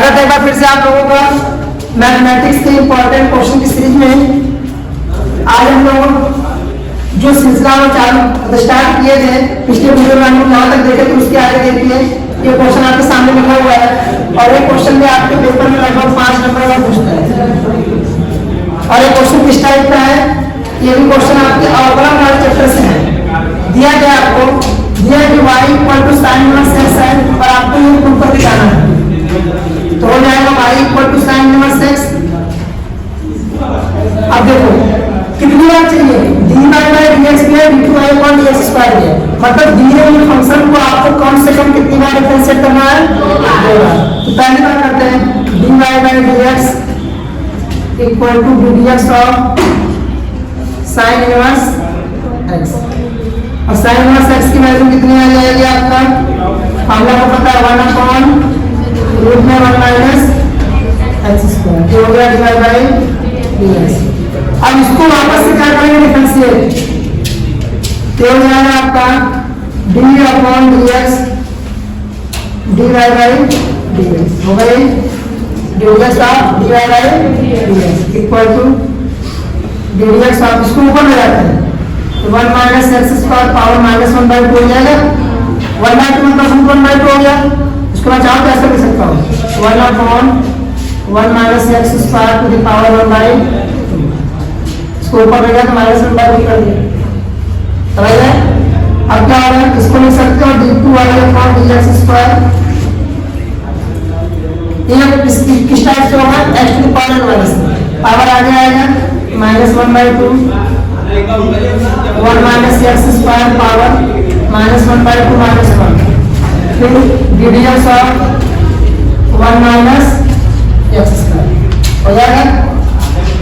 स्वागत है एक बार फिर से आप लोगों का मैथमेटिक्स के इंपॉर्टेंट क्वेश्चन की सीरीज में। आज हम लोग जो सिलसिला में चालू स्टार्ट किए थे पिछले वीडियो में हम लोग जहाँ तक देखे थे उसके आगे देखिए ये क्वेश्चन आपके सामने लिखा हुआ है और ये क्वेश्चन में आपके पेपर में लगभग 5 नंबर का पूछता है। और ये क्वेश्चन किस टाइप का है, ये भी क्वेश्चन आपके अवकलन वाले चैप्टर से है। दिया गया आपको दिया कि y equal to sine inverse x है और आपको ये प्रूव करके जाना है। तो हो जाएगा y equal to sine inverse x। अब देखो कितनी बार चाहिए, dy by dx plus d2y upon dx square है, मतलब दिए हुए फंक्शन को आपको कम से कम कितनी बार डिफरेंशिएट करना है, 2 बार। तो पहली बार करते हैं dy by dx equal to dx of sine inverse x। और साइन इनवर्स x की वैल्यू कितनी आ जाएगी आपका, फॉर्मूला को पता है 1 अपॉन रूट में 1 माइनस x स्क्वायर, जो हो गया डिवाइड बाय dx। अब इसको वापस से क्या करेंगे, डिफरेंशिएट, तो हो जाएगा आपका d upon dx divide by dx, हो गई dx of divide by dx equal to dx of, इसको ऊपर ले जाते हैं 1 माइनस एक्स स्क्वायर पावर -1/2 हो जाएगा, 1/2 प्लस 1/2 हो गया। इसको मैं चाहूँ कैसे लिख सकता हूँ, 1 upon 1 minus X square to the power 1/2, इसको ऊपर ले गया तो -1/2 कर दिया, समझ गए। अब क्या होगा, इसको लिख सकते हो d2y अपॉन dx स्क्वायर, ये किस टाइप से होगा, x to the power minus power आगे आएगा -1/2 1 माइनस एक्स स्क्वायर पावर -1/2 -1, फिर dx of 1 minus X square हो जाएगा।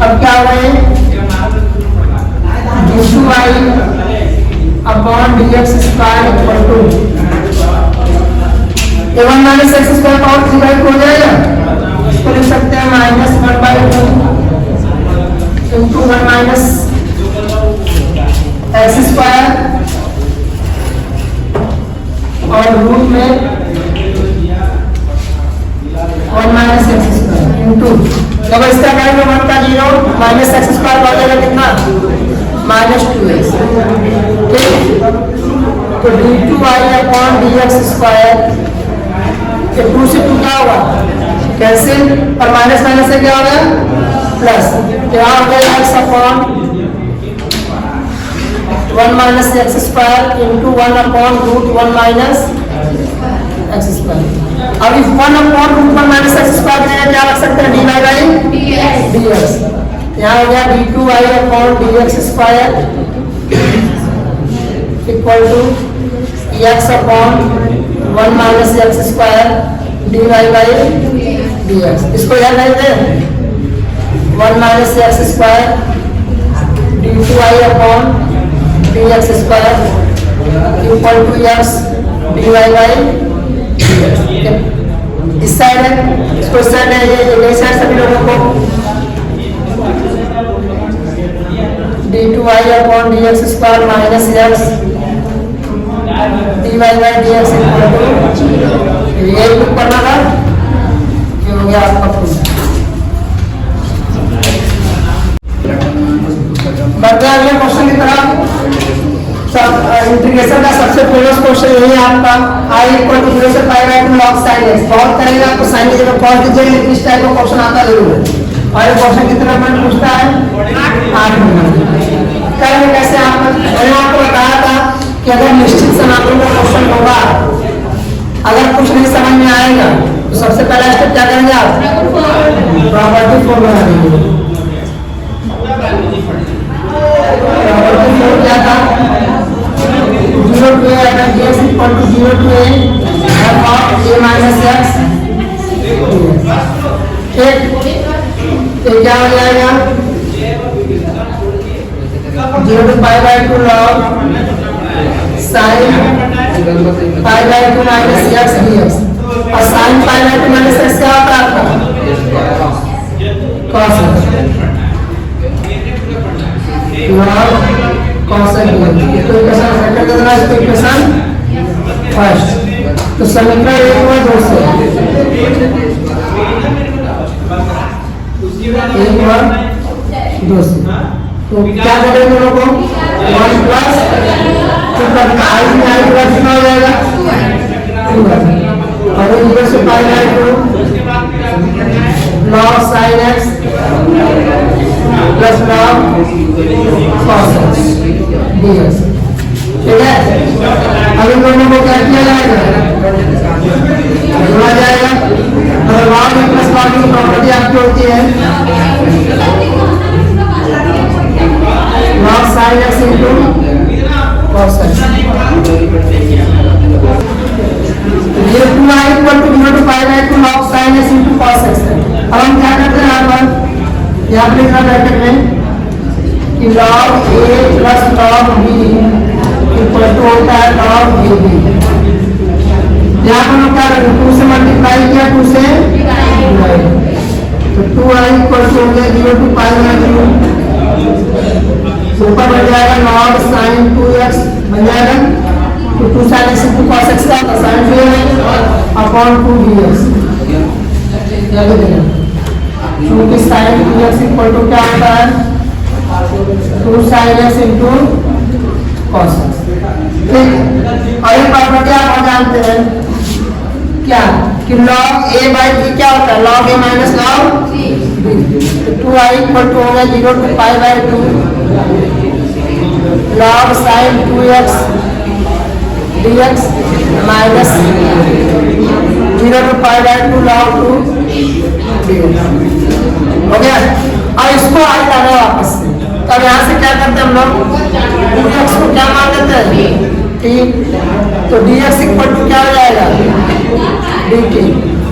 अब क्या होगा, ये d2y upon dx square equal to 1 minus X square power 3/2 हो जाएगा, इसको लिख सकते हैं -1/2 इंटू 1 माइनस एक्स स्क्वायर और रूट में 1 माइनस एक्स स्क्वायर इंटू, जब इसका करेंगे 1 का 0 माइनस एक्स स्क्वायर हो जाएगा कितना, -2x। ठीक, तो d2y अपॉन dx स्क्वायर, ये 2 से 2 क्या होगा कैंसिल, और माइनस माइनस से क्या होगा प्लस, क्या हो गया x upon 1 minus X square into 1 upon root 1 minus X square. अब इस 1 upon root 1 minus X square की जगह क्या रख सकते हैं, dy बाई dx। यहाँ हो गया d2y upon dx square equal to x upon 1 minus X square dy by dx। इसको याद रखते हैं 1 minus X square d2y upon dx square equal to x dy by dx। इस साइड है, इसको साइड है, ये साइड सभी लोगों को d2y upon dx square minus x dy by dx equal to, ये प्रूव करना था, ये हो गया आपका प्रूफ। बढ़ते हैं अगले क्वेश्चन की तरफ। इंटीग्रेशन का सबसे फेमस क्वेश्चन यही है आपका, i इक्वल टू 0 से π/2 log sin x। बहुत करेगा आपको साइन की जगह कॉस दीजिएगा, लेकिन इस टाइप का क्वेश्चन आता जरूर है। और ये क्वेश्चन कितना पॉइंट पूछता है, 8 नंबर। करेंगे कैसे, मैंने आपको बताया था कि अगर निश्चित समाकलन का क्वेश्चन होगा, अगर कुछ नहीं समझ में आएगा तो सबसे पहला स्टेप क्या करेंगे आप, प्रॉपर्टी फॉर्मूला देंगे। क्या था, 0 to a dx equal to 0 to a f of a minus x। ठीक, तो क्या हो जाएगा 0 to π/2 log sin π/2 minus x dx। और sin π/2 minus x क्या होता है आपका, cos log cos x। तो इक्वेशन सेकंड देना है, इसको इक्वेशन फर्स्ट। तो समीकरण 1 में 2 से 1 और 2 से। तो क्या करेंगे दोनों को 1 प्लस तो आई में आई प्लस कितना हो जाएगा 2 और इधर से pi by 2 log sin x plus log cos x dx। ठीक है, अब इन दोनों को क्या किया जाएगा जोड़ा जाएगा। अगर log में प्लस log की प्रॉपर्टी आपकी होती है log sin x into cos x। ये 2i equal to 0 to pi by 2 log sin x into cos x है। अब हम क्या करते हैं यहाँ पर लिखना ब्रैकेट में कि log a plus log b equal to होता है log ab। यहाँ पर हम क्या करेंगे 2 से मल्टीप्लाई किया 2 से तो 2i इक्वल टू हो गया 0 to pi by 2 ऊपर बन जाएगा log sin 2x बन जाएगा तो 2 sin x into cos x का sin 2x अपॉन 2 dx। क्योंकि sin 2x इक्वल टू क्या होता है 2 sin x into cos x। ठीक, और ये प्रॉपर्टी आप जानते हैं क्या कि log a by b क्या होता है log a minus log b। 2i equal to होगा 0 to pi by 2 log sin 2x dx minus 0 to pi by 2 log 2 dx। हो गया। और इसको आज लाना है वापस से, तब यहाँ से क्या करते हैं हम लोग dx को क्या मान लेते हैं ठीक, तो dx इक्वल टू क्या हो जाएगा dt,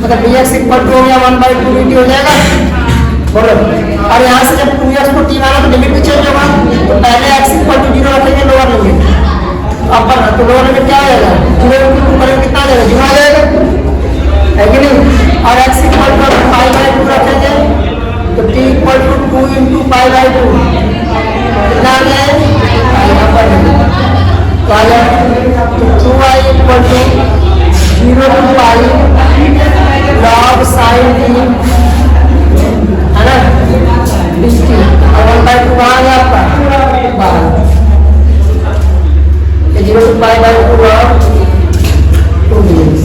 मतलब dx इक्वल टू हो गया 1/2 dt हो जाएगा बोलो। और यहाँ से जब 2x को t माना तो लिमिट भी चेंज होगा, तो पहले x इक्वल टू 0 रखेंगे लोअर लिमिट अपर, तो लोअर लिमिट क्या हो जाएगा 0 into 2 करेंगे कितना आ जाएगा 0 आ जाएगा है कि नहीं। और x equal to pi by 2 रखेंगे तो t equal to 2 into pi by 2 कितना आ गया अपर तो आ जाएगा तो 2i equal to 0 to pi log sin t है ना 20 और 1/2 कहाँ आ गया आपका 12 0 to pi by 2 log 2 dx।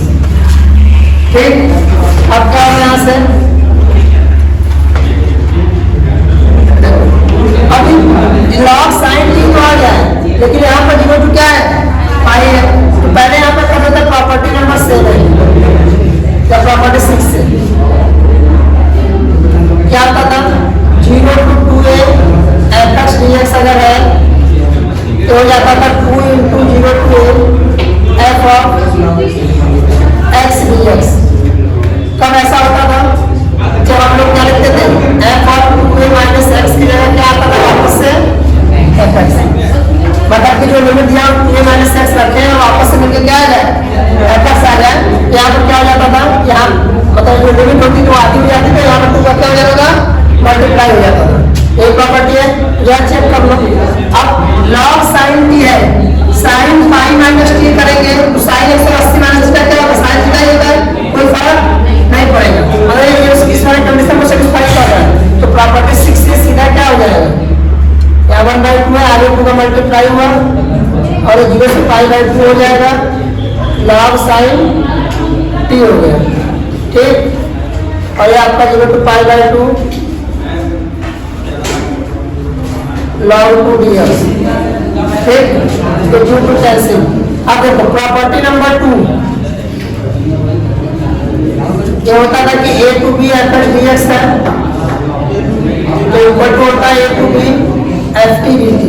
ठीक, अब क्या होगा यहाँ से अभी log sin t तो आ गया है, लेकिन यहाँ पर 0 to क्या है pi है, तो पहले यहाँ पर क्या था प्रॉपर्टी नंबर 7 या प्रॉपर्टी 6 से क्या आता था 0 to 2a fx dx अगर है तो हो जाता था 2 into 0 to a f of x dx। कब ऐसा होता था जब हम लोग क्या लिखते थे f of 2a minus x की जगह क्या आता था वापस से fx, मतलब कि जो लिमिट दिया 2a minus x रखे हैं वापस से मिलकर क्या आ जाए fx आ जाए। यहाँ पर क्या हो जाता था यहाँ मतलब जो लिमिट होती तो आधी हो जाती थी, यहाँ पर 2 का क्या हो जाएगा मल्टीप्लाई हो जाता था। एक प्रॉपर्टी है यह चेक कर लो। अब log sin t है sin pi minus t करेंगे तो sin 180 minus t क्या होगा sin थीटा ही होगा, कोई फर्क नहीं पड़ेगा। अगर ये इस वाली कंडीशन को सेटिस्फाई कर रहा है तो प्रॉपर्टी 6 से सीधा क्या हो जाएगा यहाँ 1/2 है आगे 2 का मल्टीप्लाई हुआ और 0 से pi by 2 हो जाएगा log sin t हो गया। ठीक, और ये आपका 0 to pi by 2 log 2 dx। ठीक, तो 2 to कैंसिल। अब देखो प्रॉपर्टी नंबर 2 ये होता था कि a to b fx dx है तो इक्वल टू होता है a to b ft dt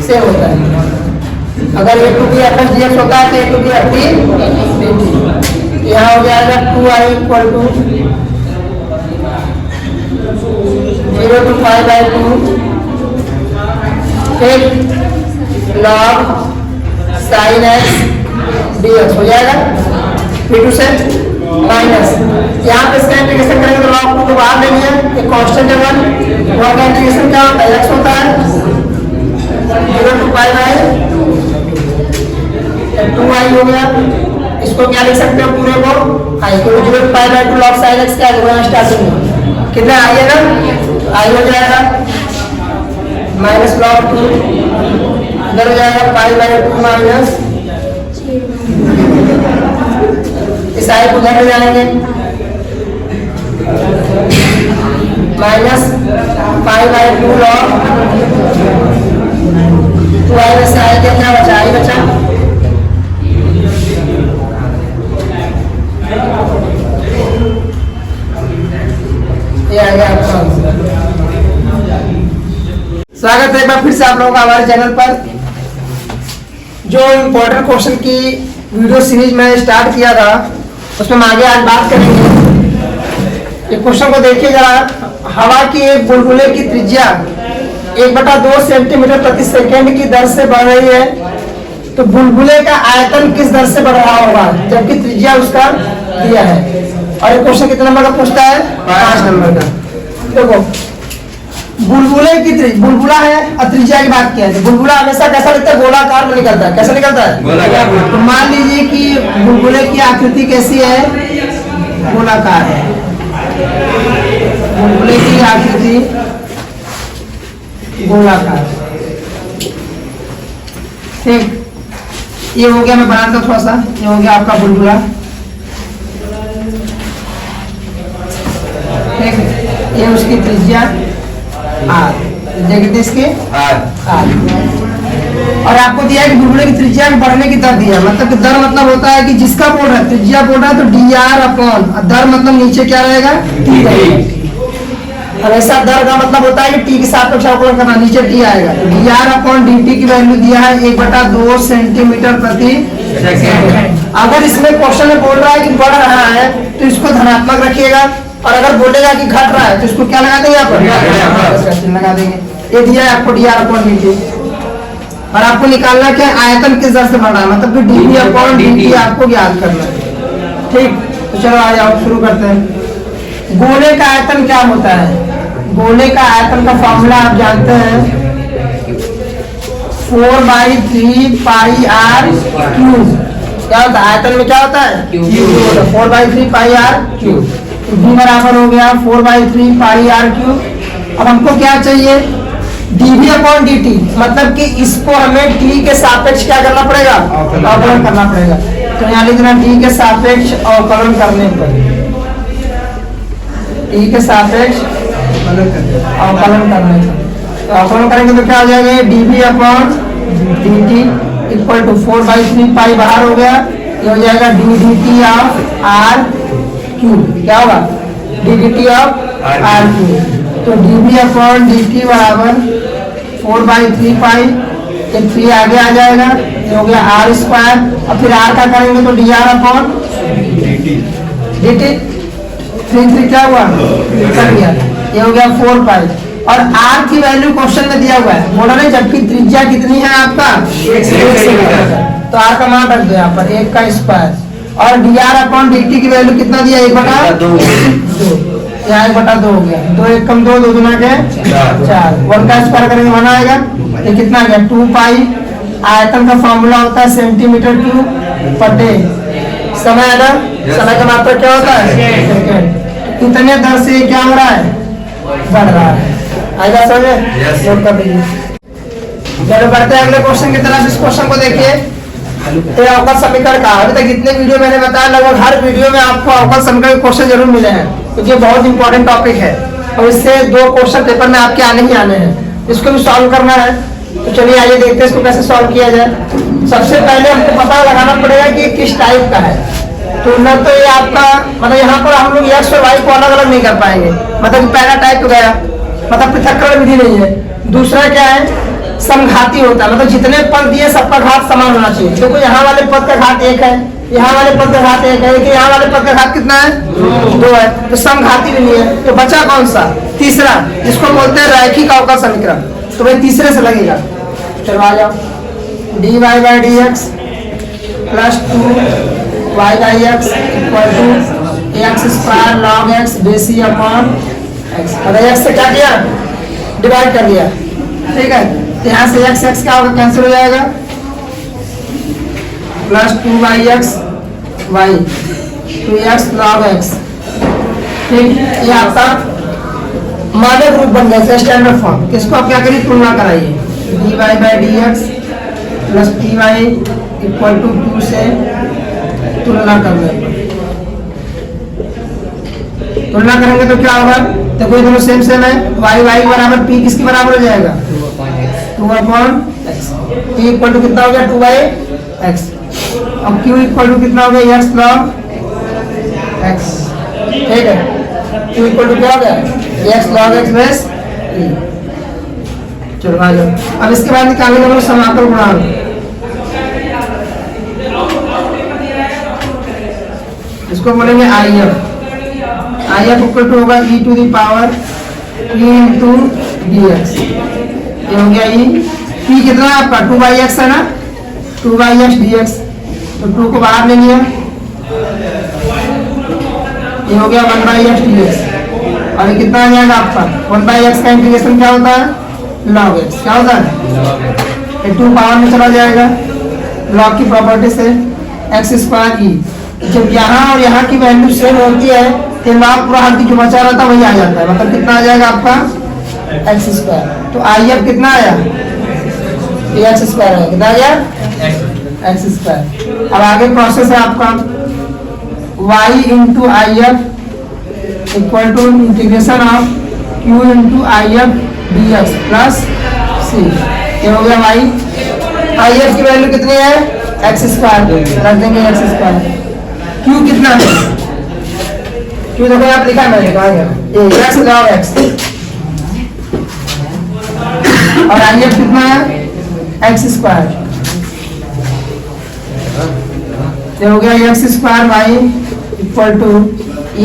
से होता है। अगर a to b fx dx होता है तो a to b ft dt। यहाँ हो जाएगा 2i equal to 0 to pi by 2 एक log sin x dx हो जाएगा p2 से माइनस यहाँ पे इसका इंटीग्रेशन करेंगे तो log 2 को बाहर ले लिया एक कांस्टेंट है 1 और का इंटीग्रेशन क्या होता है x होता है 0 to pi by 2i हो गया। इसको क्या लिख सकते हो पूरे को i को 0 to pi by 2 log sin x क्या होगा स्टार्टिंग में कितना आई है ना, आई हो जाएगा माइनस log 2, इधर हो जाएगा पाई बाई 2 माइनस, इस आई को उधर ले जाएंगे माइनस पाई बाई 2 log 2 आई में से आई कितना बचा, आई बचा, ये आ गया आपका आंसर। स्वागत है एक बार फिर से आप लोगों का हमारे चैनल पर। जो इम्पोर्टेंट क्वेश्चन की वीडियो सीरीज में स्टार्ट किया था उसमें हम आगे आज बात करेंगे। ये क्वेश्चन को देखिए जरा, हवा की एक बुलबुले की त्रिज्या 1/2 सेंटीमीटर प्रति सेकंड की दर से बढ़ रही है, तो बुलबुले का आयतन किस दर से बढ़ रहा होगा जबकि त्रिज्या उसका दिया है। और ये क्वेश्चन कितने नंबर का पूछता है, 5 नंबर का। देखो बुलबुले की बुलबुला है और त्रिज्या की बात किया है। बुलबुला हमेशा कैसा दिखता है, गोलाकार में निकलता है। कैसा निकलता है, गोलाकार। तो मान लीजिए कि बुलबुले की आकृति कैसी है, गोलाकार है। बुलबुले की आकृति गोलाकार, ठीक। ये हो गया, मैं बनाता हूं थोड़ा सा। ये हो गया आपका बुलबुला, ठीक। ये उसकी त्रिज्या आर, त्रिज्या कितनी इसकी, आर। और आपको दिया है कि बुलबुले की त्रिज्या में बढ़ने की दर दिया, मतलब कि दर मतलब होता है कि जिसका बोल रहा है त्रिज्या बोल रहा है तो डी आर अपॉन दर, मतलब नीचे क्या रहेगा, टी रहेगा। हमेशा दर का मतलब होता है कि टी के सापेक्ष अवकलन करना, नीचे टी आएगा। तो D R upon D T की वैल्यू दिया है 1/2 सेंटीमीटर प्रति सेकंड। अगर इसमें क्वेश्चन में बोल रहा है कि बढ़ रहा है तो इसको धनात्मक रखिएगा, और अगर बोलेगा कि घट रहा है तो इसको क्या लगा देंगे, यहाँ पर लगा देंगे। ये दिया है आपको D R upon D T, और आपको निकालना क्या, आयतन किस दर से बढ़ रहा है, मतलब कि D V upon D T आपको ज्ञात करना है, ठीक। तो चलो आ जाओ, शुरू करते हैं। गोले का आयतन क्या होता है, गोले का आयतन का फॉर्मूला आप जानते हैं, 4/3 पाई आर क्यूब। क्या होता है आयतन में, क्या होता है, 4/3 पाई आर क्यूब। डी बराबर हो गया 4/3 पाई आर क्यूब। अब हमको क्या चाहिए, dv अपॉन dt, मतलब कि इसको हमें t के सापेक्ष क्या करना पड़ेगा, अवकलन करना पड़ेगा। तो यहाँ लिखना t के सापेक्ष अवकलन करने पर, t के सापेक्ष अवकलन करने पर, तो अवकलन करेंगे तो क्या हो जाएगा, dv अपॉन dt इक्वल टू 4/3 पाई बाहर हो गया, ये हो जाएगा ddt ऑफ r क्यूब। क्या होगा, ddt ऑफ r क्यूब। तो dv अपॉन dt बराबर 4/3 पाई, एक 3 आगे आ जाएगा, ये हो गया r स्क्वायर। और फिर r का करेंगे तो dr अपॉन dt, 3 क्या हुआ, कर दिया, ये हो गया 4 पाई। और r की वैल्यू क्वेश्चन में दिया हुआ है, बोला नहीं, जबकि त्रिज्या कितनी है आपका, 1 सेंटीमीटर, तो r का मान रख दो यहाँ पर 1 का स्क्वायर। और dr अपॉन dt की वैल्यू कितना दिया, 1/2, 1/2 हो गया, 2 1 कम 2, 2 गुना के 4, 1 का स्क्वायर करेंगे 1 आएगा, ये कितना आ गया 2 पाई। आयतन का फॉर्मूला होता है सेंटीमीटर क्यूब पर डे, समय है ना, समय का मात्रा क्या होता है, सेकंड। कितने दर से क्या हो रहा है, बढ़ रहा है। आएगा समझे, नोट कर लीजिए। चलो बढ़ते हैं अगले क्वेश्चन की तरफ। इस क्वेश्चन को देखिए, अवकल समीकरण का, अभी तक जितने वीडियो मैंने बताया लगभग हर वीडियो में आपको अवकल समीकरण के क्वेश्चन जरूर मिले हैं, क्योंकि बहुत इंपॉर्टेंट टॉपिक है और इससे 2 क्वेश्चन पेपर में आपके आने ही आने हैं, इसको भी सॉल्व करना है। तो चलिए आइए देखते हैं इसको कैसे सॉल्व किया जाए। सबसे पहले हमको पता लगाना पड़ेगा कि किस टाइप का है। तो न तो ये आपका, मतलब यहाँ पर हम लोग x और y को अलग अलग नहीं कर पाएंगे, मतलब पहला टाइप गया, मतलब पृथक्करण विधि नहीं है। दूसरा क्या है, समघाती होता है, मतलब जितने पद दिए सबका घात समान होना चाहिए। देखो यहाँ वाले पद का घात 1 है, यहाँ वाले पद का घात 1 है, लेकिन यहाँ वाले पद का घात कितना है, 2 है, तो समघाती नहीं है। तो बचा कौन सा, तीसरा, जिसको बोलते हैं रैखिक अवकल समीकरण। तो भाई तीसरे से लगेगा। चलो आ जाओ, dy/dx plus 2y/x equal to x² log x बेसी अपॉन x। अगर x से क्या किया, डिवाइड कर दिया, ठीक है। यहाँ से x क्या होगा, कैंसिल हो जाएगा, plus 2y/x y 2x log x, ठीक। ये आपका मानक रूप बन गया स्टैंडर्ड फॉर्म। किसको आप क्या करिए, तुलना कराइए, dy by D X plus P Y equal to Q से तुलना करने पर। तुलना करेंगे तो क्या होगा, देखो ये दोनों सेम सेम है, y y बराबर p किसके बराबर हो जाएगा, 2/x। p इक्वल टू कितना हो गया, 2/x। अब q इक्वल टू कितना हो गया, x log x। ठीक है, q इक्वल टू क्या हो गया, x log x base e। चलो आ जाओ। अब इसके बाद निकालेंगे हम लोग समाकल गुणांक। इसको बोलेंगे IF। IF इक्वल टू होगा e to the power p into dx। ये हो गया e। p कितना है आपका, 2/x है ना, 2/x dx, तो 2 को बाहर ले लिया, ये हो गया 1/x dx। और ये कितना आ जाएगा आपका, 1/x का इंटीग्रेशन क्या होता है, log x। क्या होता है, ये 2 पावर में चला जाएगा, log की प्रॉपर्टी से x स्क्वायर e। जब यहाँ और यहाँ की वैल्यू सेम होती है तो log पूरा हर जो बचा रहता है वही आ जाता है, मतलब कितना आ जाएगा आपका, x स्क्वायर। तो IF कितना आया, x स्क्वायर है, कितना आ गया, x स्क्वायर। अब आगे प्रोसेस है आपका, y into IF equal to integration of q into IF dx plus c। ये हो गया y। IF की वैल्यू कितनी है, x स्क्वायर, रख देंगे x स्क्वायर। q कितना है, q देखो आप लिखा है मैंने, कहा गया ये x log x। और IF कितना है, x स्क्वायर। ये हो गया x square y equal to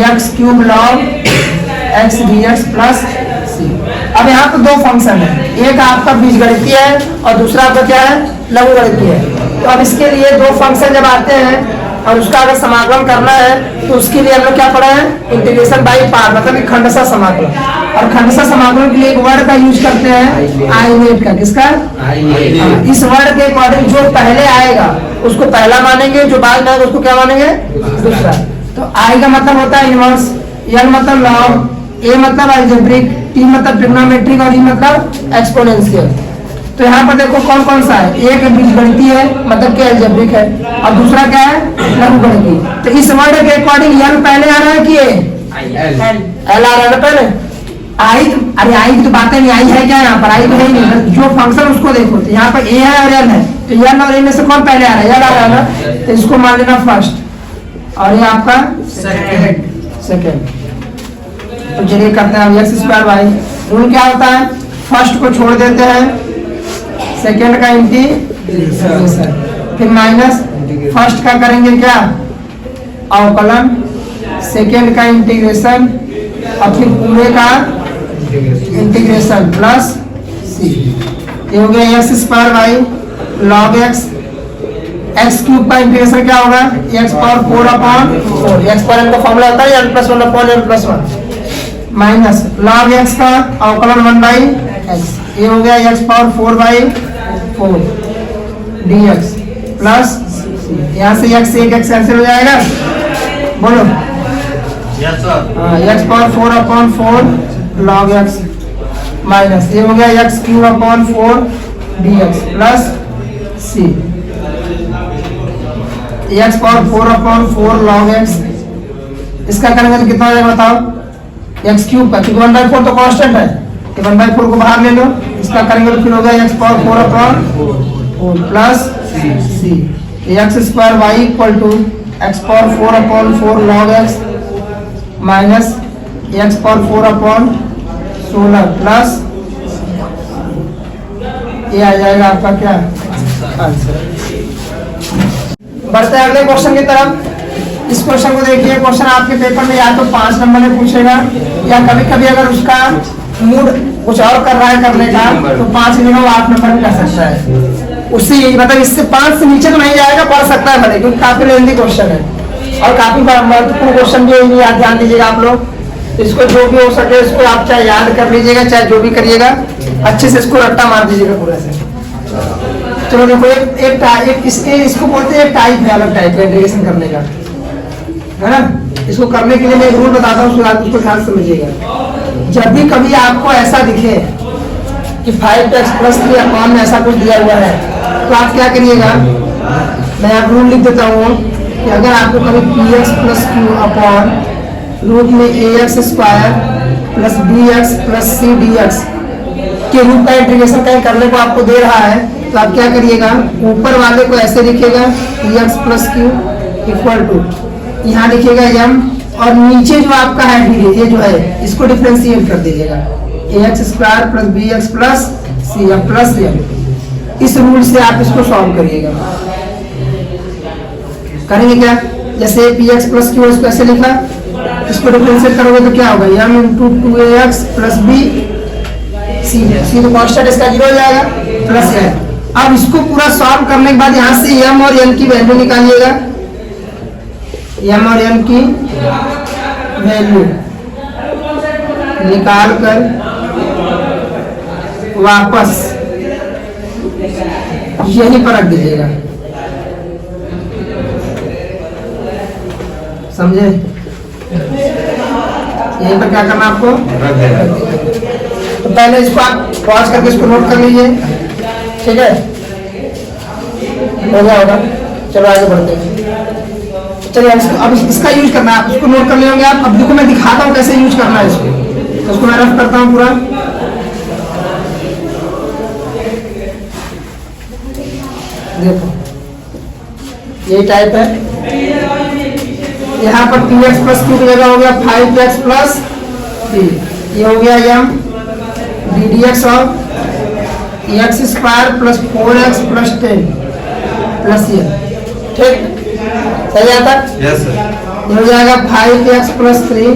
x cube log x dx plus c। अब यहाँ पे दो फंक्शन है, एक आपका बीजगणितीय है और दूसरा आपका क्या है, लघुगणितीय है। तो अब इसके लिए दो फंक्शन जब आते हैं और उसका अगर समाकलन करना है तो उसके लिए हम लोग क्या पढ़ा है, इंटीग्रेशन बाई पार्ट, मतलब खंडशः समाकलन। और खंडशः समाकलन के लिए एक वर्ड का यूज करते हैं, आई नेट का। किसका, इस वर्ड के अकॉर्डिंग जो पहले आएगा उसको पहला मानेंगे, जो बाद में आएगा उसको क्या मानेंगे, दूसरा। तो आई का मतलब होता है इनवर्स, एल मतलब लॉग, ए मतलब अलजेब्रिक, टी मतलब ट्रिग्नोमेट्रिक और ई मतलब एक्सपोनेंशियल। तो यहाँ पर देखो कौन कौन सा है, एक बीजगणितीय है मतलब कि अलजेब्रिक है, और दूसरा क्या है, लघुगणितीय। तो इस वर्ड के अकॉर्डिंग एल पहले आ रहा है कि एल आ रहा है पहले, आई। अरे आई की तो बातें नहीं, आई है क्या यहाँ पर, आई तो है नहीं, जो फंक्शन उसको देखो। तो यहाँ पर ए है और एल है, तो एल और ए में से कौन पहले आ रहा है, एल आ रहा है ना, तो इसको मान लेना फर्स्ट और ये आपका सेकेंड। तो चलिए करते हैं एक्स स्क्वायर वाई। रूल क्या होता है, फर्स्ट को छोड़ देते हैं, सेकेंड का इंटीग्रेशन, फिर माइनस फर्स्ट का करेंगे क्या, अवकलन, सेकेंड का इंटीग्रेशन और फिर पूरे का इंटीग्रेशन प्लस सी। ये हो गया X square Y log X. X cube का इंटीग्रेशन क्या होगा, एक्स पावर 4/4। एक्स पावर का फॉर्मूला होता है n+1/n+1 माइनस लॉग एक्स का अवकलन 1/x। ये हो गया एक्स पावर 4/4 dx प्लस यहाँ से x से एक x कैंसिल हो जाएगा, बोलो X power 4/4 log X minus ये हो गया एक्स क्यूब/4 dx plus c। X power 4/4 log X, इसका करेंगे तो कितना हो जाएगा बताओ, एक्स क्यूब का, क्योंकि 1/4 तो कांस्टेंट है, तो 1/4 को बाहर ले लो, इसका करेंगे तो फिर हो गया X power 4/4 plus C. X square Y equal to X power 4/4 log X minus X power 4/16 plus ये आ जाएगा आपका क्या आंसर। बढ़ते हैं अगले क्वेश्चन की तरफ। इस क्वेश्चन को देखिए, क्वेश्चन आपके पेपर में या तो 5 नंबर में पूछेगा या कभी कभी अगर उसका मूड कुछ और कर रहा है करने का तो 5 नहीं हो 8 नंबर में कर सकता है। उससे मतलब इससे 5 से नीचे तो नहीं जाएगा, पढ़ सकता है भले, क्योंकि काफी लेंथी क्वेश्चन है और काफी महत्वपूर्ण क्वेश्चन भी है, याद ध्यान दीजिएगा आप लोग। इसको जो भी हो सके इसको आप चाहे याद कर लीजिएगा, चाहे जो भी करिएगा अच्छे से इसको रट्टा मार दीजिएगा पूरा से। चलो देखो एक इसको बोलते हैं टाइप है, अलग टाइप का इंटीग्रेशन करने का है ना। इसको करने के लिए मैं एक रूल बताता हूँ, उसको ध्यान समझिएगा। जब भी कभी आपको ऐसा दिखे कि 5x प्लस 3 अपॉन में ऐसा कुछ दिया हुआ है तो आप क्या करिएगा, मैं आप रूल लिख देता हूँ कि अगर आपको कभी px plus Q upon root में ax square plus bx plus c dx के रूप का इंटीग्रेशन कहीं करने को आपको दे रहा है तो आप क्या करिएगा, ऊपर वाले को ऐसे लिखिएगा px plus Q equal to यहाँ लिखिएगा m और नीचे जो आपका है ये जो है इसको डिफरेंशिएट कर दीजिएगा ax square plus bx plus cm plus m। इस रूल से आप इसको सॉल्व करिएगा। करेंगे क्या, जैसे px प्लस क्यू इसको ऐसे लिखा, इसको डिफरेंशिएट करोगे तो क्या होगा m into 2ax plus b c तो कांस्टेंट इसका 0 हो जाएगा प्लस m। अब इसको पूरा सॉल्व करने के बाद यहाँ से m और n की वैल्यू निकालिएगा, m और n की वैल्यू निकाल कर वापस यहीं पर रख दीजिएगा, समझे? यहीं पर क्या करना आपको, तो पहले इसको आप पॉज करके इसको नोट कर लीजिए, ठीक है? हो गया होगा, चलो आगे बढ़ते हैं। चलिए अब इसका यूज करना है, आप इसको नोट कर लेंगे आप। अब देखो मैं दिखाता हूँ कैसे यूज करना है इसको, तो उसको मैं रफ करता हूँ पूरा। देखो यही टाइप है, यहाँ पर 2x प्लस क्यू की जगह हो गया 5x प्लस 3, ये हो गया m ddx of x square plus 4x plus 10 plus ये, ठीक? सही आता? Yes sir. ये हो जाएगा 5x plus 3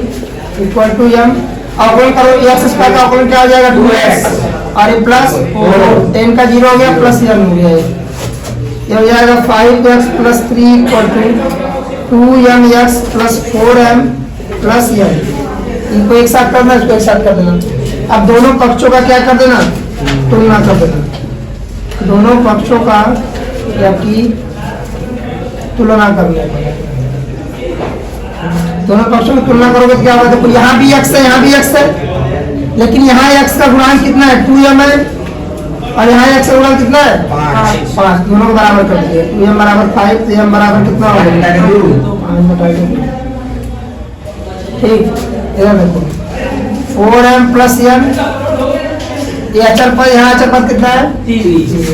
equal to m, अवकलन करो x स्क्वायर का अवकलन क्या हो जाएगा 2x और ये प्लस 10 का 0 हो गया प्लस m हो गया, ये हो जाएगा 5x plus 3 equal to 2mx plus 4m plus m। इनको एक साथ करना, इसको एक साथ कर देना। अब दोनों पक्षों का क्या कर देना, तुलना कर देना, दोनों पक्षों का या की तुलना कर लेना। दोनों पक्षों की तुलना करोगे तो क्या होगा, देखो यहाँ भी x है यहाँ भी x है, लेकिन यहाँ x का गुणांक कितना है 2m है और यहाँ x का गुणांक कितना है 5, दोनों को बराबर कर दीजिए। 2m बराबर 5 तो m बराबर कितना होगा 5/2, ठीक? इधर देखो 4m प्लस m, ये अचर पद, यहाँ अचर पद कितना है 3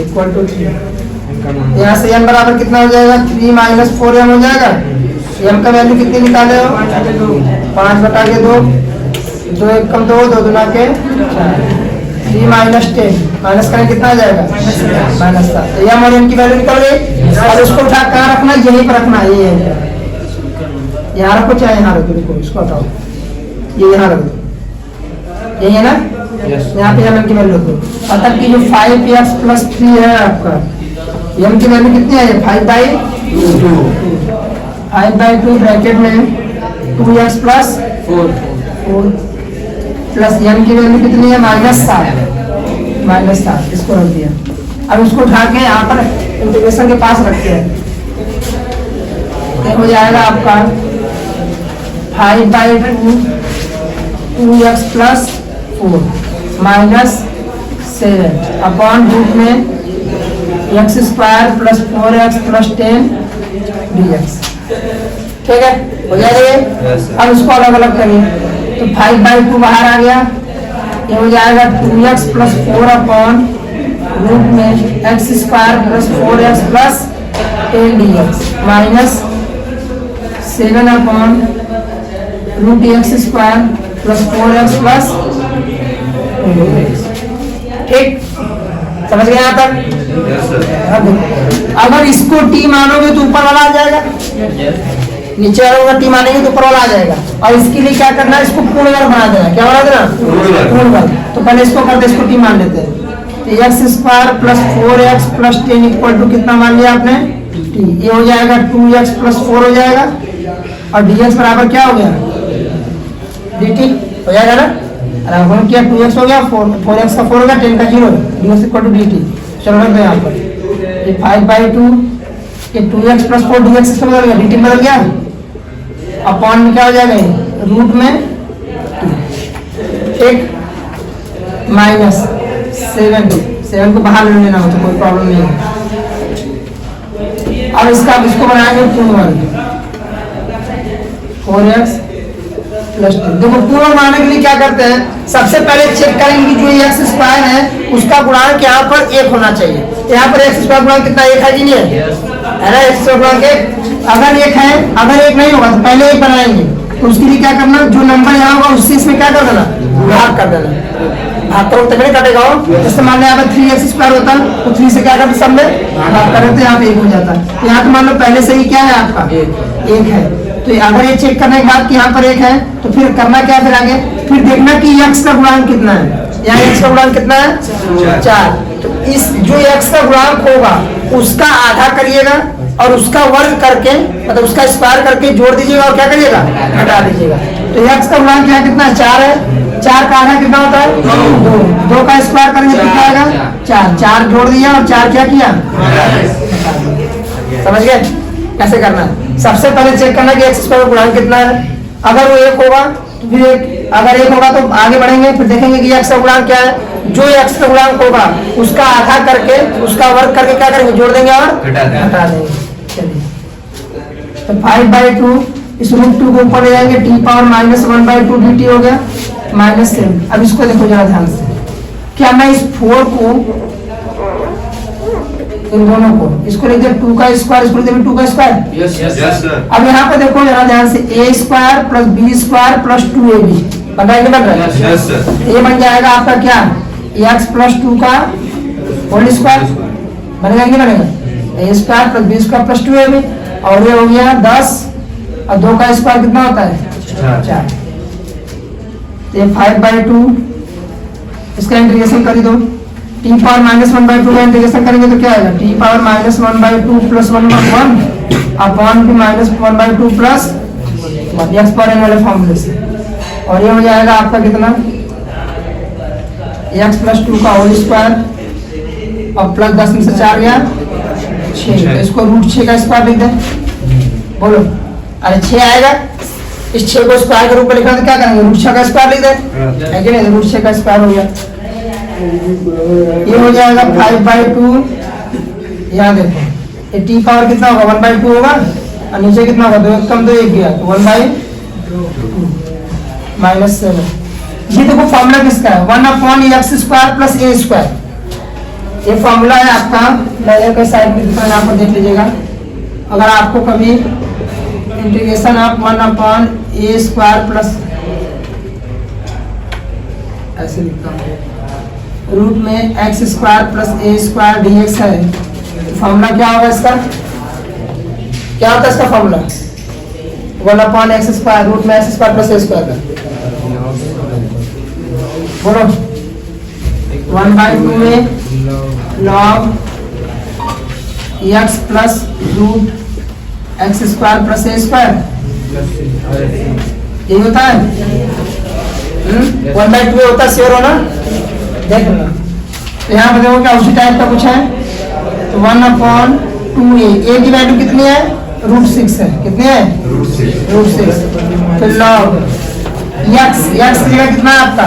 इक्वल टू 3, यहाँ से m बराबर कितना हो जाएगा 3 माइनस 4m हो जाएगा। m का वैल्यू कितनी निकाले हो 5/2, 2 1 कम 2, 2 दूना के 3 माइनस 10, माइनस करें कितना आ जाएगा माइनस 7। तो m और n की वैल्यू निकल गई और इसको उठा कहाँ रखना, यहीं पर रखना है, ये यहाँ रखो चाहे यहाँ रखो, देखो इसको हटाओ, ये यहाँ रख दो, यही है ना? यहाँ पे m की वैल्यू दो, अतः की जो 5x प्लस 3 है आपका, m की वैल्यू कितनी है 5/2 ब्रैकेट में 2x प्लस 4 प्लस m की वैल्यू कितनी है -7, इसको रख दिया। अब इसको उठा के यहाँ पर इंटीग्रेशन के पास रखते हैं, हो जाएगा आपका 5/2 2x plus 4 minus 7 upon root में x square plus 4x plus 10 dx, ठीक है? हो जाएगा। अब इसको अलग अलग करिए, तो 5/2 बाहर आ गया, ये हो जाएगा 2x प्लस 4 अपॉन रूट में x square plus 4x plus 10 dx minus 7 upon root x square plus 4x plus, ठीक? समझ गए यहाँ तक? अगर इसको t मानोगे तो ऊपर वाला आ जाएगा, नीचे वाला t मानेंगे तो ऊपर वाला आ जाएगा। और इसके लिए क्या करना है, इसको पूर्ण वर्ग बना देना। क्या बना देना? पूर्ण वर्ग। तो पहले इसको करते, इसको t मान लेते हैं। x square plus 4x plus 10 equal to कितना मान लिया आपने t, ये हो जाएगा 2x प्लस 4 हो जाएगा और dx बराबर क्या हो गया dt हो जाएगा ना। हम किया 2x हो गया, 4x का 4 हो गया, 10 का 0, dx इक्वल टू dt। चलो रख दो यहाँ पर, ये 5/2 ये 2x प्लस 4 dx से बदल गया, dt बदल गया, अपॉन में क्या हो जाएगा रूट में 2, ठीक, माइनस 7 को बाहर ले लेना हो तो कोई प्रॉब्लम नहीं है। अब इसको बनाएंगे पूर्ण वर्ग 4x प्लस 2। देखो पूर्ण बनाने के लिए क्या करते हैं, सबसे पहले चेक करेंगे कि जो एक्स स्क्वायर है उसका गुणांक यहाँ पर 1 होना चाहिए। यहाँ पर एक्स स्क्वायर गुणांक कितना 1 है कि नहीं है, ना? एक्स स्क्वायर गुणांक 1 अगर 1 है, अगर 1 नहीं होगा तो पहले 1 बनाएंगे। तो उसके लिए क्या करना, जो नंबर यहाँ होगा उससे इसमें क्या कर देना, भाग कर देना। भाग करो तभी कटेगा। जैसे मान लो यहाँ पर 3x स्क्वायर होता तो 3 से क्या करते सब में भाग कर देते, यहाँ पे 1 हो जाता। तो यहाँ तो मान लो पहले से ही क्या है आपका 1 है। तो अगर ये चेक करने के बाद कि यहाँ पर 1 है तो फिर करना क्या, फिर आगे फिर देखना कि x का गुणांक कितना है। यहाँ x का गुणांक कितना है 4। तो इस जो x का गुणांक होगा उसका आधा करिएगा और उसका वर्ग करके मतलब उसका स्क्वायर करके जोड़ दीजिएगा और क्या करिएगा, घटा दीजिएगा। तो x का गुणांक यहाँ कितना है 4 है। 4 का आधा कितना होता है 2 का स्क्वायर करेंगे तो कितना आएगा 4 जोड़ दिया और 4 क्या किया, समझ गए कैसे करना है। सबसे पहले चेक करना कि एक्स स्क्वायर का गुणांक कितना है। अगर वो 1 होगा तो फिर अगर 1 होगा तो आगे बढ़ेंगे, फिर देखेंगे कि एक्स का गुणांक क्या है। जो एक्स का गुणांक होगा उसका आधा करके उसका वर्ग करके क्या करेंगे, जोड़ देंगे और घटा देंगे। चलिए तो 5/2 इस √2 को ऊपर ले जाएंगे, t पावर -1/2 dt हो गया -7। अब इसको देखो जरा ध्यान से, क्या मैं इस 4 को इन दोनों को इसको लिख दे 2 का स्क्वायर, इसको लिख दे 2 का स्क्वायर। Yes sir. अब यहाँ पे देखो जरा ध्यान से a square plus b square plus 2ab बन रहा है, बन रहा है। Yes sir. ये बन जाएगा आपका क्या, x प्लस 2 का होल स्क्वायर बनेगा कि बनेगा, a square plus b square plus 2ab। और ये हो गया 10 और 2 का स्क्वायर कितना होता है 4। ये 5/2 इसका इंटीग्रेशन कर दो, t पावर -1/2 का इंटीग्रेशन करेंगे तो क्या आएगा, t पावर -1/2 प्लस 1/1 अपॉन की -1/2 प्लस 1 एक्स पावर n वाले फॉर्मूले से। और ये हो जाएगा आपका कितना x प्लस 2 का होल स्क्वायर और प्लस 10 में से 4 गया 6। तो इसको √6 का स्क्वायर लिख दें, बोलो। अरे 6 आएगा, इस 6 को स्क्वायर के रूप में लिखना तो क्या करेंगे, √6 का स्क्वायर लिख दें, है कि नहीं। √6 का स्क्वायर हो गया, ये हो जाएगा 5/2। यहाँ देखो ये t पावर कितना होगा 1/2 होगा और नीचे कितना होगा 2 कम 2 1 गया तो 1/2 -7। ये देखो फॉर्मूला किसका है, 1/x² प्लस a स्क्वायर। ये फॉर्मूला है आपका, लेयर के साइड में दिखा, यहाँ पर देख लीजिएगा। अगर आपको कभी इंटीग्रेशन आप 1/a² प्लस ऐसे लिखता हूँ रूट में x² प्लस a² dx है। फॉर्मूला क्या होगा इसका, क्या होता है इसका फॉर्मूला 1/x² रूट में x² प्लस a² का, बोलो 1/2 में log x plus root x² plus a², यही होता है 1/2 होता है, श्योर हो ना। देख लो तो यहाँ पर देखो क्या उसी टाइप का कुछ है। तो 1/2a, a की वैल्यू कितनी है √6 है, कितनी है √6। फिर log x की जगह कितना है आपका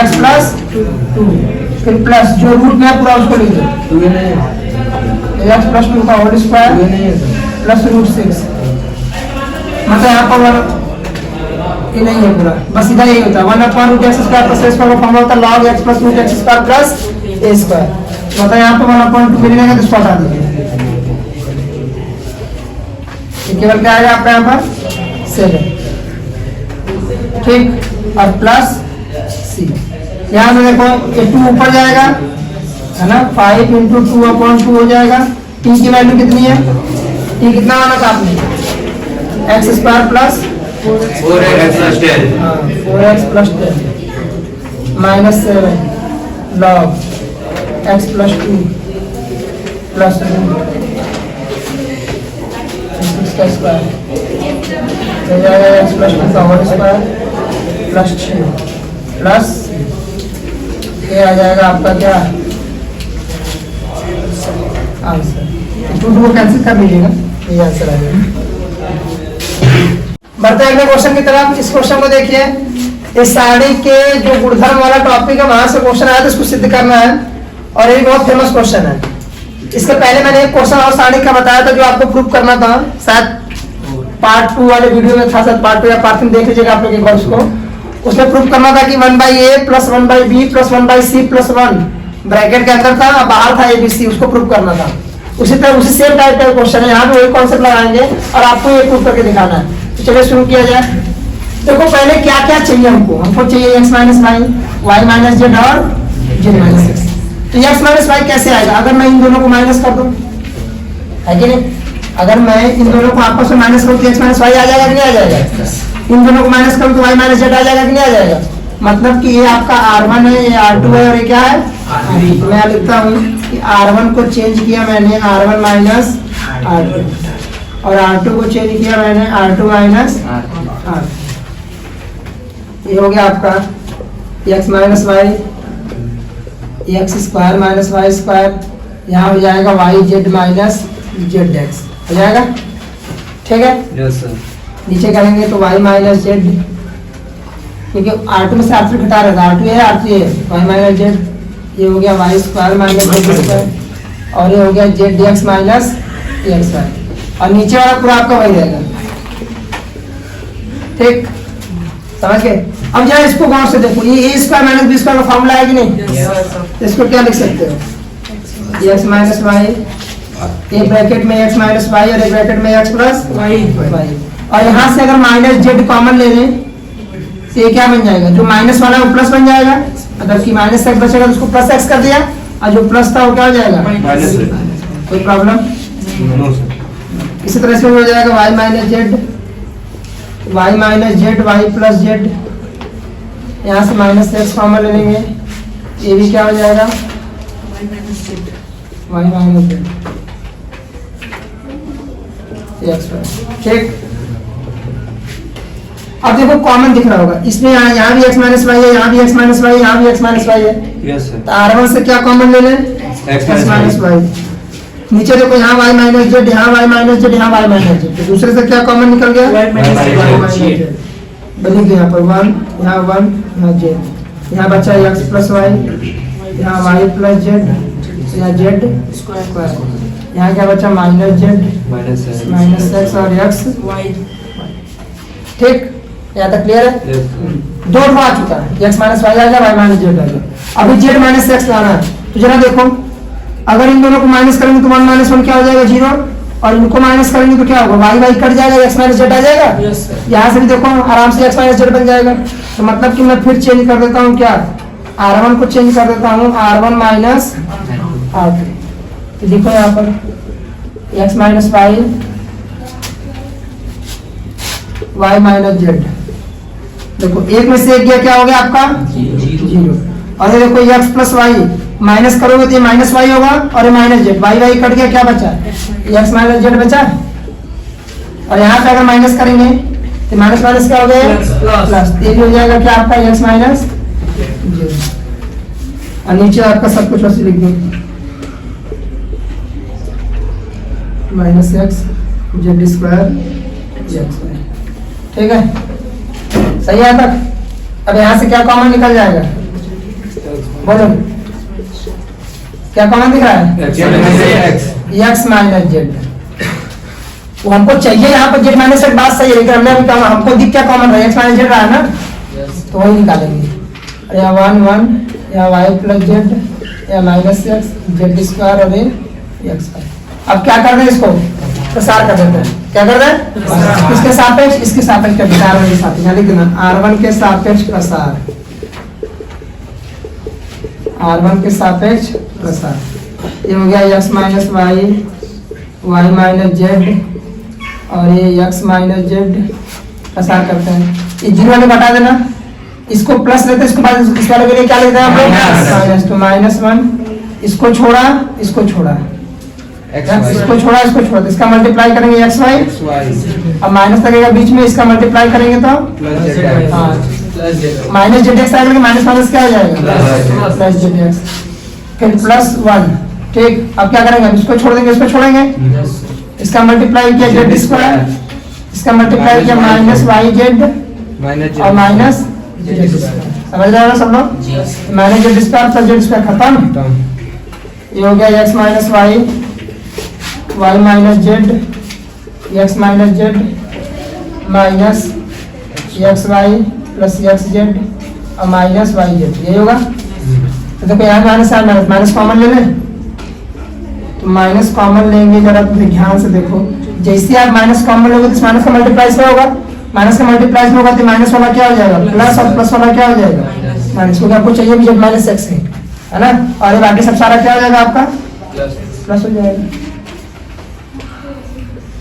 x प्लस 2, फिर प्लस जो रूट में है पूरा उसको लिख दो x प्लस 2 का होल स्क्वायर प्लस √6। मतलब यहाँ पर ये नहीं है पूरा, बस इधर यही होता है 1/√x² प्लस a² का फॉर्मूला होता है log x plus √x² plus a²। मतलब यहाँ पर 1/2 मिलेगा तो इसको हटा दीजिए, केवल क्या आएगा आपका यहाँ पर 7, ठीक। और प्लस c, यहाँ पे देखो ये 2 ऊपर जाएगा है ना, 5 × 2/2 हो जाएगा। t की वैल्यू कितनी है, t कितना आना था आपने x² plus 4x plus 10 4x plus 10 -7 log x plus 2 plus इसका स्क्वायर हो जाएगा x प्लस 2 का होल स्क्वायर प्लस 6 प्लस ये आ जाएगा आपका क्या आंसर। 2 को कैंसिल कर लीजिएगा, ये आंसर आ जाएगा। बढ़ते हैं अगले क्वेश्चन की तरफ। इस क्वेश्चन को देखिए, इस सारणी के जो गुणधर्म वाला टॉपिक है वहां से क्वेश्चन आया तो इसको सिद्ध करना है, और ये बहुत फेमस क्वेश्चन है। इसके पहले मैंने एक क्वेश्चन और सारणी का बताया था जो आपको प्रूव करना था, शायद पार्ट 2 वाले वीडियो में था, शायद पार्ट 2 या पार्ट 3 देख लीजिएगा आप लोग एक बार उसको। उसमें प्रूव करना था कि 1/a plus 1/b plus 1/c plus 1 bracket के अंदर था, बाहर था ABC, उसको प्रूव करना था। उसी तरह उसी सेम टाइप का क्वेश्चन है, यहाँ पे वही कॉन्सेप्ट लगाएंगे और आपको ये प्रूव करके दिखाना है। तो चलिए शुरू किया जाए। देखो पहले क्या क्या चाहिए हमको चाहिए x minus Y, Y minus Z और जेड माइनस एक्स। तो x माइनस वाई कैसे आएगा अगर मैं इन दोनों को माइनस कर दूं, है कि नहीं? अगर मैं इन दोनों को आपस में माइनस करूं तो x माइनस वाई आ जाएगा कि नहीं आ जाएगा? इन दोनों को माइनस करूं तो y माइनस जेड आ जाएगा कि नहीं आ जाएगा? मतलब कि ये आपका R1 है, ये R2 है और ये क्या है? तो मैं लिखता हूँ कि R1 को चेंज किया मैंने R1 माइनस R2 और R2 को चेंज किया मैंने R2 माइनस R। ये हो गया आपका x minus Y, X square minus Y square, यहाँ हो जाएगा Y Z minus Z X, हो जाएगा, ठीक है? Yes sir. नीचे करेंगे तो वाई माइनस जेड, क्योंकि R2 में से R3 घटा रहा था, R2 है R3 है, वाई माइनस जेड, ये हो गया Y square minus Z square, और ये हो गया Z X minus X Y, और नीचे वाला पूरा आपका वही रहेगा, ठीक? समझ गए? अब जरा इसको गौर से देखो, ये ए स्क्वायर माइनस बी स्क्वायर का फॉर्मूला है कि नहीं? तो इसको क्या लिख सकते हो? एक्स माइनस वाई, एक ब्रैकेट में एक्स माइनस वाई और एक ब्रैकेट में एक्स प्लस वाई, और यहाँ से अगर माइनस जेड कॉमन ले लें तो ये क्या बन जाएगा? जो माइनस वाला है वो प्लस बन जाएगा, मतलब कि माइनस एक्स बचेगा तो उसको प्लस एक्स कर दिया, और जो प्लस था वो क्या हो जाएगा? कोई प्रॉब्लम? इसी तरह से हो जाएगा Y minus Z, Y minus Z Y plus Z, यहाँ से माइनस एक्स कॉमन ले लेंगे, ये भी क्या हो जाएगा? वाई माइनस जेड एक्स, ठीक? अब देखो कॉमन दिख रहा होगा, इसमें यहाँ भी x माइनस वाई है, यहाँ भी x माइनस वाई, यहाँ भी x माइनस वाई है, यस सर। तो R1 से क्या कॉमन ले लें? x minus Y. नीचे देखो यहाँ y माइनस जेड, यहाँ y माइनस जेड, यहाँ y माइनस जेड, तो दूसरे से क्या कॉमन निकल गया? y minus Z. बनी गया यहाँ पर 1, यहाँ 1, यहाँ जेड, यहाँ बचा x प्लस वाई, यहाँ y प्लस जेड, यहाँ जेड स्क्वायर, यहाँ क्या बचा? माइनस जेड माइनस एक्स और एक्स वाई, ठीक? यहाँ तक क्लियर है? दो आ चुका है, x माइनस वाई आ गया, y माइनस जेड आ गया। अभी z माइनस एक्स लाना है, तो जरा देखो अगर इन दोनों को माइनस करेंगे तो 1 माइनस 1 क्या हो जाएगा? 0, और इनको माइनस करेंगे तो क्या होगा? वाई वाई कट जाएगा, x माइनस जेड आ जाएगा। यहाँ से भी देखो आराम से x माइनस जेड बन जाएगा, तो मतलब कि मैं फिर चेंज कर देता हूँ, क्या? R1 को चेंज कर देता हूँ R1 माइनस R2, तो देखो यहाँ पर x minus Y, Y minus Z, देखो एक में से एक गया, क्या हो गया आपका? 0, और ये देखो एक्स प्लस वाई, माइनस करोगे तो ये माइनस वाई होगा और ये minus Z, Y Y cut गया, क्या बचा? एक्स माइनस जेड बचा, और यहाँ पे अगर माइनस करेंगे तो माइनस माइनस क्या हो गया? प्लस, ये भी हो जाएगा क्या आपका? एक्स माइनस जेड, और नीचे आपका सब कुछ वैसे लिख दो, minus X Z square X Y, ठीक है? सही है तक? अब यहाँ से क्या कॉमन निकल जाएगा? बोलो क्या कॉमन दिख रहा है? एक्स माइनस जेड, वो हमको चाहिए यहाँ पर जेड माइनस जेड, बात सही है, लेकिन हमने अभी कहा हमको दिख क्या कॉमन रहा है? एक्स माइनस जेड रहा है ना, तो वही निकालेंगे, या 1 1 या वाई प्लस जेड या माइनस एक्स जेड स्क्वायर और एक्स वाई। अब क्या कर रहे हैं? इसको प्रसार कर देते हैं, क्या कर रहे हैं? इसके सापेक्ष, इसके सापेक्ष का विचार के साथ यहाँ लिख देना, R1 के सापेक्ष प्रसार, R1 के सापेक्ष प्रसार, ये हो गया x minus Y, Y minus Z, और ये x माइनस जेड प्रसार करते हैं, ये 0 में बता देना, इसको प्लस लेते हैं, इसको बाद इस वाले के लिए क्या लेते हैं हम लोग? माइनस, तो -1, इसको छोड़ा, इसको छोड़ा, इसको छोड़ा, इसको छोड़ा, तो इसका मल्टीप्लाई करेंगे एक्स वाई, अब माइनस लगेगा बीच में, इसका मल्टीप्लाई करेंगे तो माइनस जेड एक्स आएगा, माइनस माइनस क्या हो जाएगा? प्लस जेड एक्स, फिर प्लस 1, ठीक? अब क्या करेंगे? इसको छोड़ देंगे, इसको छोड़ेंगे, इसका मल्टीप्लाई किया जेड स्क्वायर, इसका मल्टीप्लाई किया माइनस वाई जेड और माइनस समझ रहे हो सब लोग? Minus Z square plus Z square खत्म। ये हो गया X minus Y, Y minus Z, X minus Z minus X Y plus X Z और माइनस वाई जेड, यही होगा। तो देखो यहाँ माइनस है, माइनस माइनस कॉमन ले लें, तो माइनस कॉमन लेंगे। जरा ध्यान से देखो, जैसे आप माइनस कॉमन लोगे तो माइनस का मल्टीप्लाई से होगा, माइनस का मल्टीप्लाई में होगा तो माइनस वाला क्या हो जाएगा प्लस, और प्लस वाला क्या हो जाएगा माइनस, क्योंकि आपको चाहिए भी जब माइनस एक्स है ना। और ये बाकी सब सारा क्या हो जाएगा आपका प्लस हो जाएगा।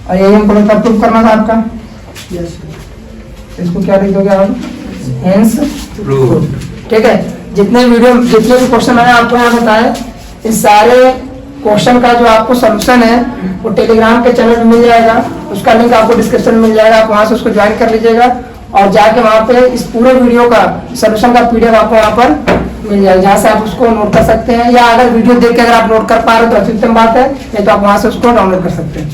और यही हमको लगता प्रूफ करना था आपका, इसको क्या लिख दोगे आप, हेंस प्रूफ। ठीक है, जितने भी क्वेश्चन मैंने आपको यहाँ बताए, इस सारे क्वेश्चन का जो आपको सॉल्यूशन है वो टेलीग्राम के चैनल में मिल जाएगा, उसका लिंक आपको डिस्क्रिप्शन में मिल जाएगा, आप वहां से उसको ज्वाइन कर लीजिएगा और जाके वहां पे इस पूरे वीडियो का सॉल्यूशन का पीडीएफ आपको वहां पर मिल जाएगा, जहाँ से आप उसको नोट कर सकते हैं, या अगर वीडियो देख के अगर आप नोट कर पा रहे हो तो अच्छी उत्तम बात है, नहीं तो आप वहां से उसको डाउनलोड कर सकते हैं।